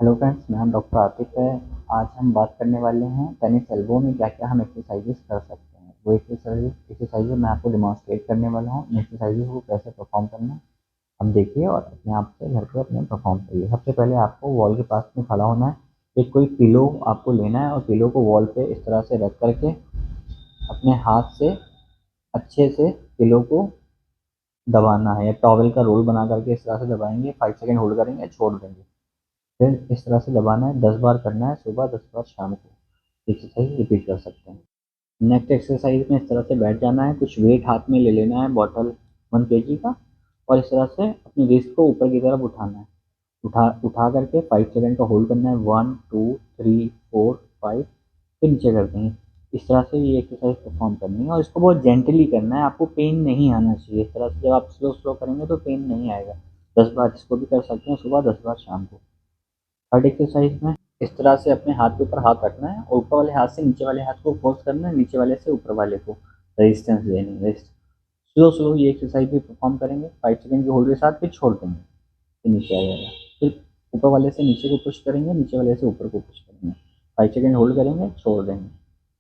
Hello friends, मेरा नाम doctor Atif है। आज हम बात करने वाले हैं टेनिस एल्बो में क्या क्या हम एक्सरसाइजेस कर सकते हैं। वो एक्सरसाइजेस मैं आपको डिमॉन्स्ट्रेट करने वाला हूँ। इन एक्सरसाइजेस को कैसे परफॉर्म करना है हम देखिए और अपने आप से घर पे अपने परफॉर्म करिए। सबसे पहले आपको वॉल के पास में खड़ा होना है। एक कोई पिलो आपको लेना है और पिलो को वॉल पे इस तरह से रख करके अपने हाथ से अच्छे से पिलो को दबाना है, या टॉवेल का रोल बना करके इस तरह से दबाएंगे। 5 सेकेंड होल्ड करेंगे, छोड़ देंगे। फिर इस तरह से दबाना है, 10 बार करना है, सुबह 10 बार शाम को। एक्सरसाइज रिपीट कर सकते हैं। नेक्स्ट एक्सरसाइज में इस तरह से बैठ जाना है, कुछ वेट हाथ में ले लेना है, बॉटल 1 kg का, और इस तरह से अपनी रिस्ट को ऊपर की तरफ उठाना है। उठा उठा करके 5 सेकेंड का होल्ड करना है, 1 2 3 4 5, फिर नीचे कर देंगे। इस तरह से ये एक्सरसाइज परफॉर्म करनी है और इसको बहुत जेंटली करना है, आपको पेन नहीं आना चाहिए। इस तरह से जब आप स्लो स्लो करेंगे तो पेन नहीं आएगा। 10 बार इसको भी कर सकते हैं, सुबह 10 बार शाम को। थर्ड एक्सरसाइज में इस तरह से अपने हाथ के ऊपर हाथ रखना है और ऊपर वाले हाथ से नीचे वाले हाथ को फोर्स करना है, नीचे वाले से ऊपर वाले को रेजिस्टेंस देनी है। स्लो स्लो ये एक्सरसाइज भी परफॉर्म करेंगे, 5 सेकेंड के होल्ड के साथ, फिर छोड़ देंगे, फिर नीचे आ जाएगा। फिर ऊपर वाले से नीचे को पुश करेंगे, नीचे वाले से ऊपर को पुश करेंगे। 5 सेकेंड होल्ड करेंगे, छोड़ देंगे।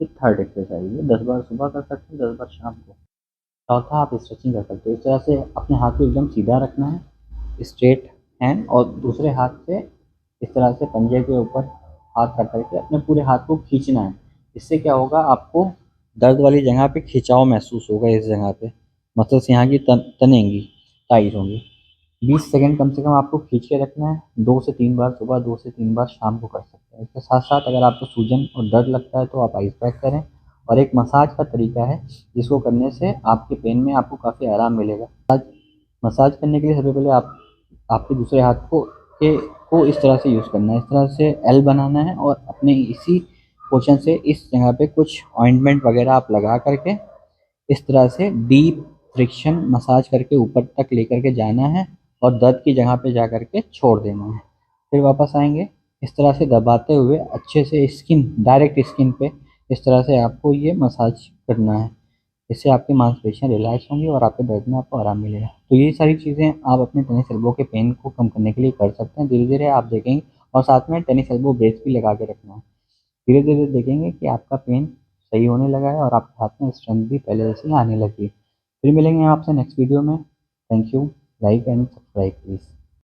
फिर थर्ड एक्सरसाइज है, 10 बार सुबह कर सकते हैं, 10 बार शाम को। चौथा आप स्ट्रेचिंग कर सकते हो। इस तरह से अपने हाथ को एकदम सीधा रखना है, स्ट्रेट हैंड, और दूसरे हाथ से इस तरह से पंजे के ऊपर हाथ रख करके अपने पूरे हाथ को खींचना है। इससे क्या होगा, आपको दर्द वाली जगह पे खिंचाव महसूस होगा। इस जगह पे मसल्स यहाँ की तनेंगी, टाइट होंगी। 20 सेकेंड कम से कम आपको खींच के रखना है। 2 से 3 बार सुबह, 2 से 3 बार शाम को कर सकते हैं। इसके साथ साथ अगर आपको सूजन और दर्द लगता है तो आप आइस पैक करें। और एक मसाज का तरीका है जिसको करने से आपके पेन में आपको काफ़ी आराम मिलेगा। मसाज करने के लिए सबसे पहले आप आपके दूसरे हाथ को इस तरह से यूज़ करना है, इस तरह से एल बनाना है, और अपने इसी पोर्शन से इस जगह पे कुछ ऑइंटमेंट वगैरह आप लगा करके इस तरह से डीप फ्रिक्शन मसाज करके ऊपर तक लेकर के जाना है और दर्द की जगह पे जा करके छोड़ देना है। फिर वापस आएंगे, इस तरह से दबाते हुए अच्छे से स्किन, डायरेक्ट स्किन पे इस तरह से आपको ये मसाज करना है। इससे आपकी मांसपेशियाँ रिलैक्स होंगी और आपके दर्द में आपको आराम मिलेगा। तो ये सारी चीज़ें आप अपने टेनिस एल्बो के पेन को कम करने के लिए कर सकते हैं। धीरे धीरे आप देखेंगे, और साथ में टेनिस एल्बो ब्रेस भी लगा के रखना है। धीरे धीरे देखेंगे कि आपका पेन सही होने लगा है और आपके हाथ में स्ट्रेंथ भी पहले जैसी आने लगी है। फिर मिलेंगे आपसे नेक्स्ट वीडियो में। Thank you. Like and subscribe please.